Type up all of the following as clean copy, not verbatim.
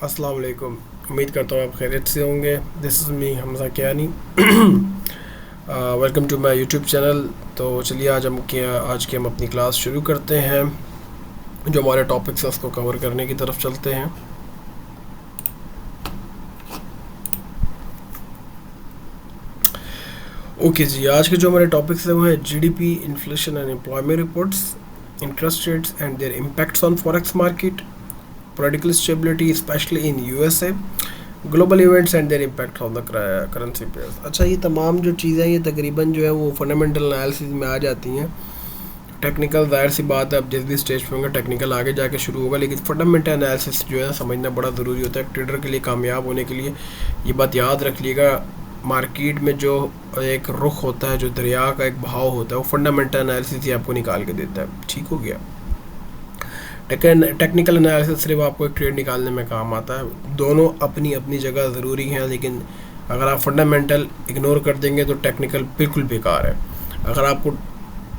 अस्सलाम वालेकुम। उम्मीद करता हूँ आप खैरियत से होंगे। This is me Hamza Kiani. Welcome to my YouTube channel. तो चलिए आज की हम अपनी क्लास शुरू करते हैं। जो हमारे टॉपिक्स हैं उसको कवर करने की तरफ चलते हैं। ओके जी, आज के जो हमारे टॉपिक्स हैं वो है GDP, inflation and employment reports, interest rates and their impacts on forex market, political stability especially in USA, global events and their impact on the currency pairs. अच्छा, ये तमाम जो चीज़ें ये तकरीबन जो है वो फंडामेंटल एनालिसिस में आ जाती हैं। टेक्निकल जाहिर सी बात है, अब जिस भी स्टेज पे होंगे टेक्निकल आगे जाके शुरू होगा, लेकिन फंडामेंटल एनालिसिस जो है समझना बड़ा ज़रूरी होता है ट्रेडर के लिए कामयाब होने के लिए। ये बात याद रख लीजिएगा, मार्केट में जो एक रुख होता है, जो दरिया का एक बहाव होता है, वो फंडामेंटल एनालिसिस ही आपको निकाल के देता है। ठीक हो गया। टेक्निकल एनालिसिस सिर्फ आपको एक ट्रेड निकालने में काम आता है। दोनों अपनी अपनी जगह ज़रूरी हैं, लेकिन अगर आप फंडामेंटल इग्नोर कर देंगे तो टेक्निकल बिल्कुल बेकार है। अगर आपको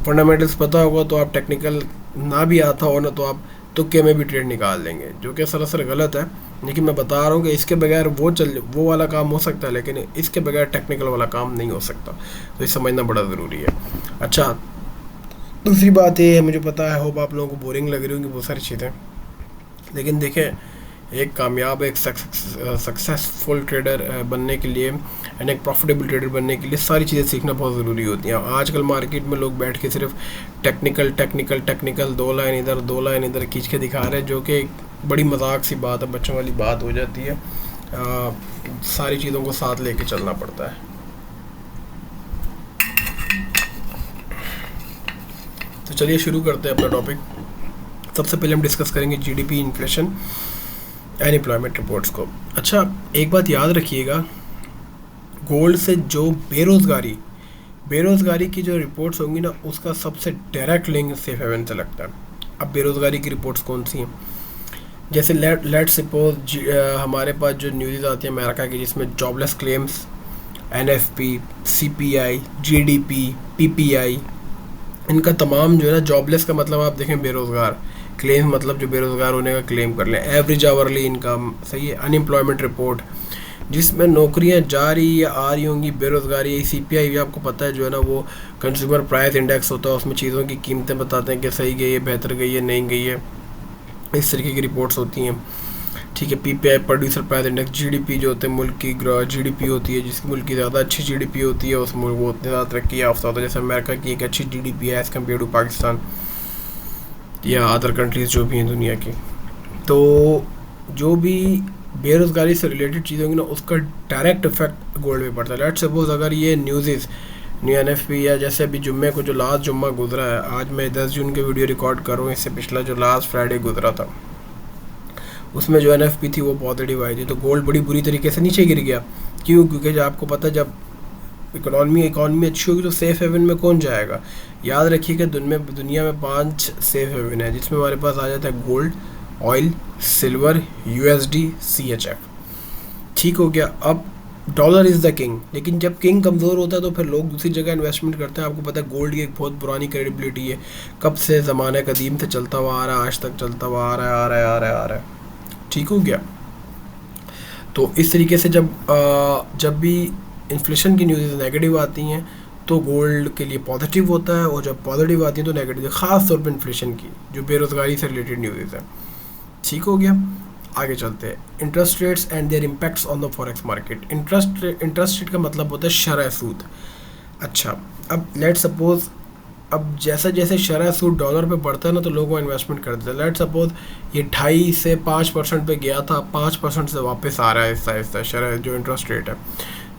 फंडामेंटल्स पता होगा तो आप टेक्निकल ना भी आता हो ना तो आप तुक्के में भी ट्रेड निकाल लेंगे, जो कि सरासर गलत है। लेकिन मैं बता रहा हूँ कि इसके बगैर वो वाला काम हो सकता है, लेकिन इसके बगैर टेक्निकल वाला काम नहीं हो सकता। तो ये समझना बड़ा ज़रूरी है। अच्छा, दूसरी बात ये है, मुझे पता है होप आप लोगों को बोरिंग लग रही होंगी बहुत सारी चीज़ें, लेकिन देखें, एक कामयाब एक सक्सेसफुल ट्रेडर बनने के लिए एंड एक प्रॉफिटेबल ट्रेडर बनने के लिए सारी चीज़ें सीखना बहुत ज़रूरी होती हैं। आजकल मार्केट में लोग बैठ के सिर्फ टेक्निकल टेक्निकल टेक्निकल 2 लाइन इधर खींच के दिखा रहे हैं, जो कि बड़ी मजाक सी बात है, बच्चों वाली बात हो जाती है। सारी चीज़ों को साथ लेके चलना पड़ता है। तो चलिए शुरू करते हैं अपना टॉपिक। सबसे पहले हम डिस्कस करेंगे GDP, inflation and employment reports को। अच्छा, एक बात याद रखिएगा, गोल्ड से जो बेरोज़गारी की जो रिपोर्ट्स होंगी ना, उसका सबसे डायरेक्ट लिंक सेफ हेवन से लगता है। अब बेरोज़गारी की रिपोर्ट्स कौन सी हैं? जैसे लेट सपोज हमारे पास जो न्यूज़ आती है अमेरिका की, जिसमें jobless claims, NFP, CPI, GDP, PPI, इनका तमाम जो है ना, जॉबलेस का मतलब आप देखें बेरोज़गार, क्लेम मतलब जो बेरोज़गार होने का क्लेम कर लें, एवरेज आवरली इनकम, सही है, अनएम्प्लॉयमेंट रिपोर्ट जिसमें नौकरियां जा रही या आ रही होंगी, बेरोज़गारी, सीपीआई भी आपको पता है जो है ना वो कंज्यूमर प्राइस इंडेक्स होता है, उसमें चीज़ों की कीमतें बताते हैं कि सही गई है, बेहतर गई है, नहीं गई है, इस तरीके की रिपोर्ट्स होती हैं। ठीक है, PPI producer price index, GDP जो होते हैं मुल्क की जीडीपी होती है, जिस मुल्क की ज़्यादा अच्छी जीडीपी होती है उस मुल्क वो उतनी ज़्यादा तरक्की याफ्ता होता है। जैसे अमेरिका की एक अच्छी जीडीपी है एज़ कम्पेयर टू पाकिस्तान या अदर कंट्रीज़ जो भी हैं दुनिया की। तो जो भी बेरोज़गारी से रिलेटेड चीज़ें होंगी ना, उसका डायरेक्ट इफेक्ट गोल्ड में पड़ता है। लेट्स सपोज अगर ये न्यूज़ न्यू एनएफपी या जैसे अभी जुम्मे को जो लास्ट जुम्मा गुजरा है, आज मैं 10 जून के वीडियो रिकॉर्ड कर रहा हूँ, इससे पिछला जो लास्ट फ्राइडे गुजरा था उसमें जो एनएफपी थी वो पॉजिटिव आई थी, तो गोल्ड बड़ी बुरी तरीके से नीचे गिर गया। क्यों? क्योंकि जब आपको पता है जब इकॉनमी अच्छी होगी तो सेफ़ हेवन में कौन जाएगा। याद रखिए कि दुनिया में 5 सेफ़ हेवन है, जिसमें हमारे पास आ जाता है gold, oil, silver, USD, CHF. ठीक हो गया। अब डॉलर इज़ द किंग, लेकिन जब किंग कमज़ोर होता है तो फिर लोग दूसरी जगह इन्वेस्टमेंट करते हैं। आपको पता है गोल्ड की एक बहुत पुरानी क्रेडिबिलिटी है, कब से ज़माने कदीम से चलता हुआ आ रहा है, आज तक चलता हुआ आ रहा है। ठीक हो गया। तो इस तरीके से जब भी इन्फ्लेशन की न्यूज़ नेगेटिव आती हैं तो गोल्ड के लिए पॉजिटिव होता है, और जब पॉजिटिव आती हैं तो नेगेटिव, ख़ास तौर पे इन्फ्लेशन की जो बेरोज़गारी से रिलेटेड न्यूज़ है। ठीक हो गया। आगे चलते हैं, interest rates and their impacts on the forex market. Interest rate का मतलब होता है शरह सूद। अच्छा, अब लेट सपोज अब जैसे जैसे शरह सूद डॉलर पे बढ़ता है ना तो लोग इन्वेस्टमेंट करते हैं। लेट सपोज ये 2.5 से 5% पे गया था, 5% से वापस आ रहा है आहिस्ता शरह जो इंटरेस्ट रेट है।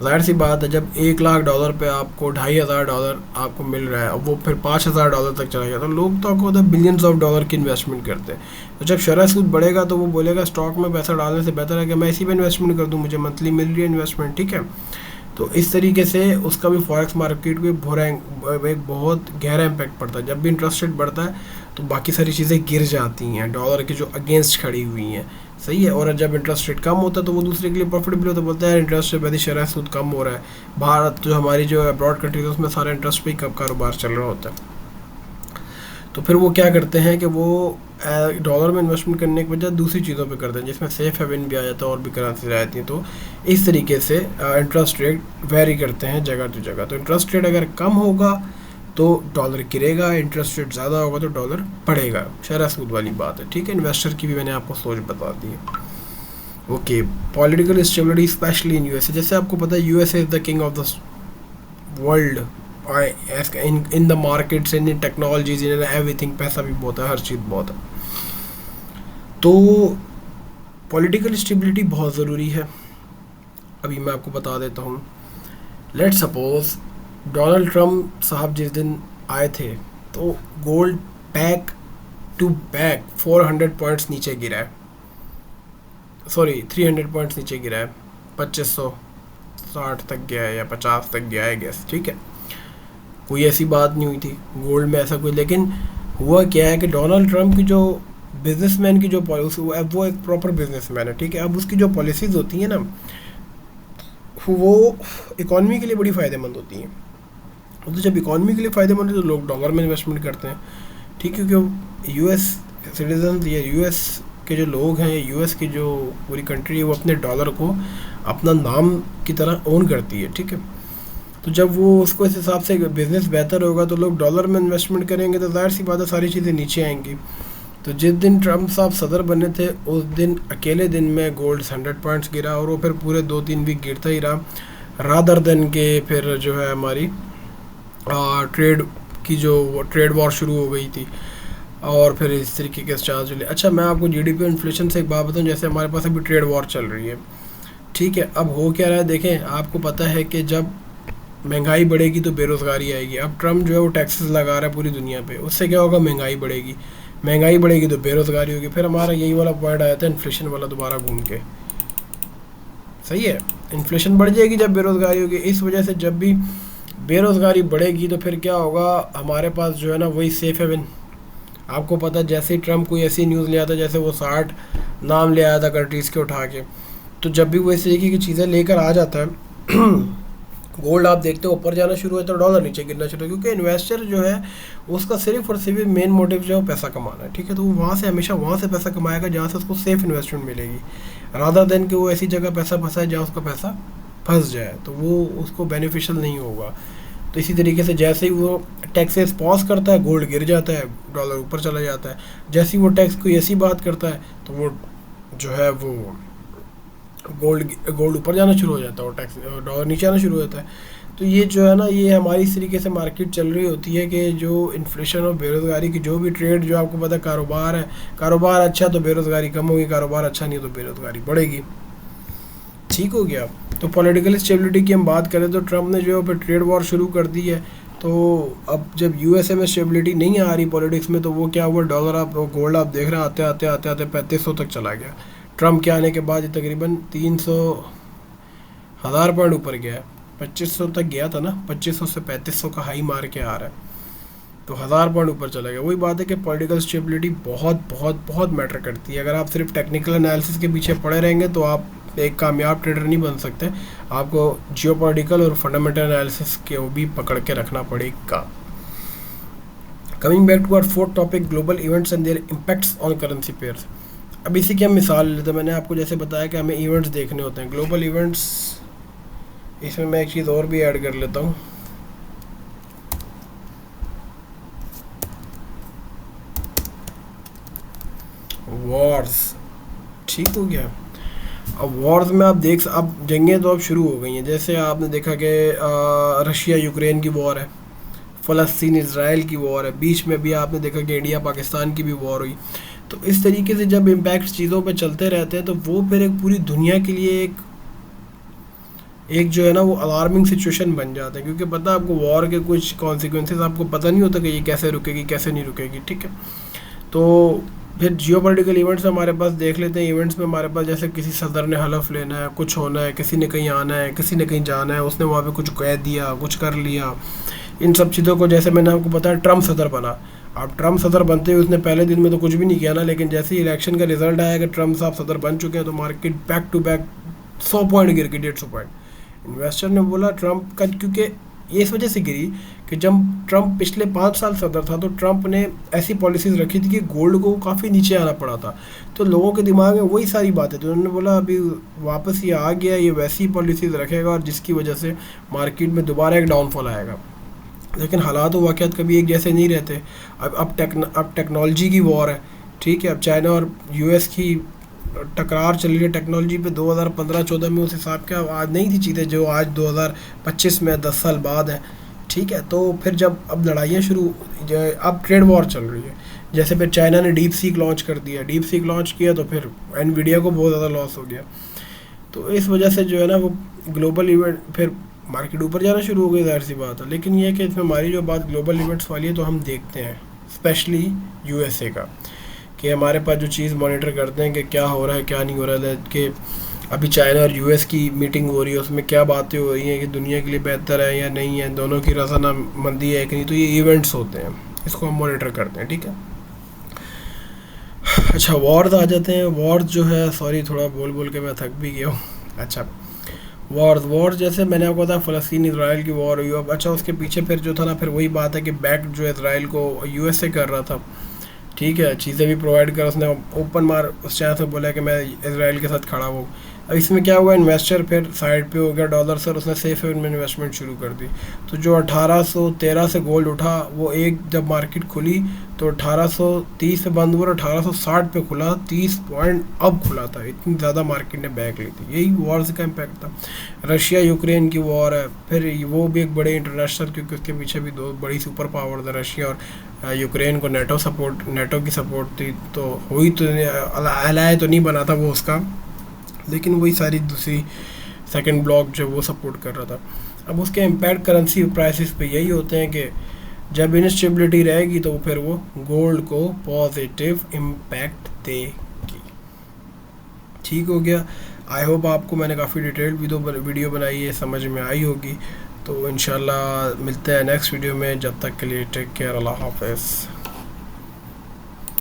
जाहिर सी बात है, जब $1,00,000 पे आपको $2,500 आपको मिल रहा है, अब वो फिर $5,000 तक चला गया, तो लोग तो आपको होता है बिलियंस ऑफ डॉलर की इन्वेस्टमेंट करते हैं। तो जब शरह सूद बढ़ेगा तो वो बोलेगा स्टॉक में पैसा डालने से बेहतर है कि मैं इसी पे इन्वेस्टमेंट कर दूँ, मुझे मंथली मिल रही है इन्वेस्टमेंट। ठीक है, तो इस तरीके से उसका भी फॉरेक्स मार्केट को एक बहुत गहरा इम्पैक्ट पड़ता है। जब भी इंटरेस्ट रेट बढ़ता है तो बाकी सारी चीज़ें गिर जाती हैं, डॉलर की जो अगेंस्ट खड़ी हुई हैं, सही है। और जब इंटरेस्ट रेट कम होता है तो वो दूसरे के लिए प्रॉफिटेबल होता है, बोलता है इंटरेस्ट रेट शरह सूद कम हो रहा है। भारत जो हमारी जो अब्रॉड कंट्रीज है उसमें सारा इंटरेस्ट पे ही कब कारोबार चल रहा होता है। तो फिर वो क्या करते हैं कि वो डॉलर में इन्वेस्टमेंट करने के बजाय दूसरी चीज़ों पे करते हैं, जिसमें सेफ हेवन भी आ जाता है और भी करेंसी रहती है। तो इस तरीके से इंटरेस्ट रेट वेरी करते हैं जगह टू जगह। तो इंटरेस्ट रेट अगर कम होगा तो डॉलर गिरेगा, इंटरेस्ट रेट ज़्यादा होगा तो डॉलर बढ़ेगा। शरह सूद वाली बात है, ठीक है। इन्वेस्टर की भी मैंने आपको सोच बता दी है। Okay, political stability specially in USA. जैसे आपको पता है USA is the king of the world in the markets, in technologies, in everything. पैसा भी बहुत है, हर चीज़ बहुत है। तो पॉलिटिकल स्टेबिलिटी बहुत ज़रूरी है। अभी मैं आपको बता देता हूँ। लेट्स सपोज डोनाल्ड ट्रम्प साहब जिस दिन आए थे तो gold back to back 400 points नीचे गिरा है, सॉरी 300 पॉइंट्स नीचे गिरा है, 2560 तक गया है या 50 तक गया है गैस, ठीक है। कोई ऐसी बात नहीं हुई थी गोल्ड में ऐसा कोई, लेकिन हुआ क्या है कि डोनाल्ड ट्रम्प की जो बिजनेसमैन की जो पॉलिसी, वो एक प्रॉपर बिजनेसमैन है, ठीक है। अब उसकी जो पॉलिसीज़ होती हैं ना वो इकॉनमी के लिए बड़ी फ़ायदेमंद होती हैं। तो जब इकॉनमी के लिए फ़ायदेमंद है तो लोग डॉलर में इन्वेस्टमेंट करते हैं, ठीक है। क्योंकि यूएस सिटीजन या यूएस के जो लोग हैं, यूएस की जो पूरी कंट्री है, वो अपने डॉलर को अपना नाम की तरह ओन करती है, ठीक है। तो जब वो उसको इस हिसाब से बिज़नेस बेहतर होगा तो लोग डॉलर में इन्वेस्टमेंट करेंगे, तो ज़ाहिर सी बात है सारी चीज़ें नीचे आएंगी। तो जिस दिन ट्रम्प साहब सदर बने थे उस दिन अकेले दिन में गोल्ड 100 पॉइंट्स गिरा और वो फिर पूरे 2-3 वीक गिरता ही रहा, रादर देन के फिर जो है हमारी ट्रेड की जो ट्रेड वॉर शुरू हो गई थी और फिर इस तरीके के चार्ज चले। अच्छा, मैं आपको जीडीपी इन्फ्लेशन से एक बात बताऊँ। जैसे हमारे पास अभी ट्रेड वॉर चल रही है, ठीक है। अब हो क्या रहा है, देखें, आपको पता है कि जब महंगाई बढ़ेगी तो बेरोज़गारी आएगी। अब ट्रम्प जो है वो टैक्सेस लगा रहा है पूरी दुनिया पे, उससे क्या होगा, महंगाई बढ़ेगी, महंगाई बढ़ेगी तो बेरोज़गारी होगी। फिर हमारा यही वाला पॉइंट आया था इन्फ्लेशन वाला दोबारा घूम के, सही है। इन्फ्लेशन बढ़ जाएगी जब बेरोज़गारी होगी। इस वजह से जब भी बेरोज़गारी बढ़ेगी तो फिर क्या होगा, हमारे पास जो है ना वही सेफ हेवन। आपको पता है जैसे ही ट्रम्प कोई ऐसी न्यूज़ ले आता, जैसे वो 60 नाम ले आया था कंट्रीज़ के उठा के, तो जब भी वो इस तरीके की चीज़ें लेकर आ जाता है गोल्ड आप देखते हो ऊपर जाना शुरू होता है, डॉलर नीचे गिरना शुरू, क्योंकि इन्वेस्टर जो है उसका सिर्फ और सिर्फ मेन मोटिव जो है पैसा कमाना है, ठीक है। तो वो वहाँ से हमेशा वहाँ से पैसा कमाएगा जहाँ से उसको सेफ इन्वेस्टमेंट मिलेगी, रादर देन कि वो ऐसी जगह पैसा फंसाए जहाँ उसका पैसा फंस जाए, तो वो उसको बेनिफिशियल नहीं होगा। तो इसी तरीके से जैसे ही वो टैक्सेस पॉज करता है गोल्ड गिर जाता है, डॉलर ऊपर चला जाता है। जैसे ही वो टैक्स कोई ऐसी बात करता है तो वो जो है वो गोल्ड ऊपर जाना शुरू हो जाता है और टैक्स डॉलर नीचे आना शुरू हो जाता है। तो ये जो है ना, ये हमारी इस तरीके से मार्केट चल रही होती है कि जो इन्फ्लेशन और बेरोज़गारी की जो भी ट्रेड, जो आपको पता है कारोबार है, कारोबार अच्छा तो बेरोज़गारी कम होगी, कारोबार अच्छा नहीं तो बेरोज़गारी बढ़ेगी, ठीक हो गया। तो पॉलिटिकल स्टेबिलिटी की हम बात करें तो ट्रम्प ने जो है फिर ट्रेड वॉर शुरू कर दी है। तो अब जब यूएसए में स्टेबिलिटी नहीं आ रही पॉलिटिक्स में, तो वो क्या हुआ, डॉलर आप गोल्ड आप देख रहे हैं आते आते आते आते 3500 तक चला गया। ट्रम्प के आने के बाद ये तकरीबन 300,000 पॉइंट ऊपर गया है, 2500 तक गया था ना, 2500 से 3500 का हाई मार के आ रहा है, तो 1000 पॉइंट ऊपर चला गया। वही बात है कि पॉलिटिकल स्टेबिलिटी बहुत बहुत बहुत मैटर करती है। अगर आप सिर्फ टेक्निकल एनालिसिस के पीछे पड़े रहेंगे तो आप एक कामयाब ट्रेडर नहीं बन सकते, आपको जियोपॉलिटिकल और फंडामेंटल एनालिसिस के वो भी पकड़ के रखना पड़ेगा। Coming back to our fourth topic, global events and their impacts on currency pairs. अब इसी की हम मिसाल लेते हैं। मैंने आपको जैसे बताया कि हमें इवेंट्स देखने होते हैं, ग्लोबल इवेंट्स। इसमें मैं एक चीज़ और भी ऐड कर लेता हूँ, वॉर्स, ठीक हो गया। अब वॉर्स में आप अब जंगें तो अब शुरू हो गई हैं। जैसे आपने देखा कि रशिया यूक्रेन की वॉर है, फ़लस्तीन इसराइल की वॉर है, बीच में भी आपने देखा कि इंडिया पाकिस्तान की भी वॉर हुई। तो इस तरीके से जब इम्पैक्ट चीज़ों पे चलते रहते हैं तो वो फिर एक पूरी दुनिया के लिए एक जो है ना वो अलार्मिंग सिचुएशन बन जाता है, क्योंकि पता है आपको वॉर के कुछ कॉन्सिक्वेंसेस आपको पता नहीं होता कि ये कैसे रुकेगी कैसे नहीं रुकेगी, ठीक है। तो फिर जियोपॉलिटिकल इवेंट्स हमारे पास देख लेते हैं। इवेंट्स में हमारे पास जैसे किसी सदर ने हलफ लेना है, कुछ होना है, किसी ने कहीं आना है, किसी ने कहीं जाना है, उसने वहाँ पे कुछ कह दिया, कुछ कर लिया, इन सब चीज़ों को जैसे मैंने आपको बताया ट्रम्प सदर बना। अब ट्रम्प सदर बनते हुए उसने पहले दिन में तो कुछ भी नहीं किया ना, लेकिन जैसे ही इलेक्शन का रिजल्ट आया कि ट्रम्प साहब सदर बन चुके हैं तो market back to back 100 point गिर गई, 150 पॉइंट। इन्वेस्टर ने बोला ट्रम्प का, क्योंकि ये इस वजह से गिरी कि जब ट्रंप पिछले 5 साल सदर था तो ट्रंप ने ऐसी पॉलिसीज़ रखी थी कि गोल्ड को काफ़ी नीचे आना पड़ा था। तो लोगों के दिमाग में वही सारी बातें थी, उन्होंने बोला अभी वापस ये आ गया, ये वैसी पॉलिसीज़ रखेगा और जिसकी वजह से मार्केट में दोबारा एक डाउनफॉल आएगा। लेकिन हालात व वाक़यात कभी एक जैसे नहीं रहते। अब टेक्नोलॉजी की वॉर है, ठीक है। अब चाइना और यूएस की टकरार चल रही है टेक्नोलॉजी पे। 2015-14 में उस हिसाब के आज नहीं थी चीज़ें जो आज 2025 में 10 साल बाद है, ठीक है। तो फिर जब अब लड़ाइयाँ शुरू, अब ट्रेड वॉर चल रही है। जैसे फिर चाइना ने डीप सीक लॉन्च कर दिया, डीप सीक लॉन्च किया तो फिर एनवीडिया को बहुत ज़्यादा लॉस हो गया। तो इस वजह से जो है ना वो ग्लोबल इवेंट, फिर मार्केट ऊपर जाना शुरू हो गई, ज़ाहिर सी बात है। लेकिन ये है कि इसमें हमारी जो बात ग्लोबल इवेंट्स वाली है तो हम देखते हैं स्पेशली यूएसए का, कि हमारे पास जो चीज़ मॉनिटर करते हैं कि क्या हो रहा है क्या नहीं हो रहा है, कि अभी चाइना और यूएस की मीटिंग हो रही है, उसमें क्या बातें हो रही हैं कि दुनिया के लिए बेहतर है या नहीं है, दोनों की रज़ामंदी है कि नहीं। तो ये इवेंट्स होते हैं, इसको हम मॉनिटर करते हैं, ठीक है। अच्छा, वॉर्स आ जाते हैं। वॉर्स जो है, सॉरी थोड़ा बोल बोल के मैं थक भी गया हूँ। अच्छा, वॉर्स जैसे मैंने आपको बताया फ़लस्तीन इसराइल की वॉर हुई। अब अच्छा, उसके पीछे फिर जो था ना, फिर वही बात है कि बैक जो इसराइल को यूएसए कर रहा था, ठीक है, चीज़ें भी प्रोवाइड कर, उसने ओपन मार उस चाहे से बोला कि मैं इसराइल के साथ खड़ा हूँ। अब इसमें क्या हुआ, इन्वेस्टर फिर साइड पे हो गया डॉलर से और उसने सेफ हेवन में इन्वेस्टमेंट शुरू कर दी। तो जो 1813 से गोल्ड उठा, वो एक जब मार्केट खुली तो 1830 पे बंद हुआ और 1860 पे खुला, 30 पॉइंट अब खुला था। इतनी ज़्यादा मार्केट ने बैक ली थी। यही वॉर का इम्पैक्ट था। रशिया यूक्रेन की वॉर है, फिर वो भी एक बड़े इंटरनेशनल, क्योंकि उसके पीछे भी दो बड़ी सुपर पावर थे, रशिया और यूक्रेन को नेटो की सपोर्ट थी। तो हुई तो अलाय तो नहीं बना था वो उसका, लेकिन वही सारी दूसरी सेकंड ब्लॉक जो वो सपोर्ट कर रहा था। अब उसके इम्पैक्ट करेंसी प्राइसेस पे यही होते हैं कि जब इनस्टेबिलिटी रहेगी तो फिर वो गोल्ड को पॉजिटिव इम्पैक्ट देगी। ठीक हो गया। आई होप आपको मैंने काफ़ी डिटेल्ड वीडियो बनाई है, समझ में आई होगी। तो इंशाल्लाह मिलते हैं नेक्स्ट वीडियो में। जब तक के लिए टेक केयर, अल्लाह हाफ़िज़।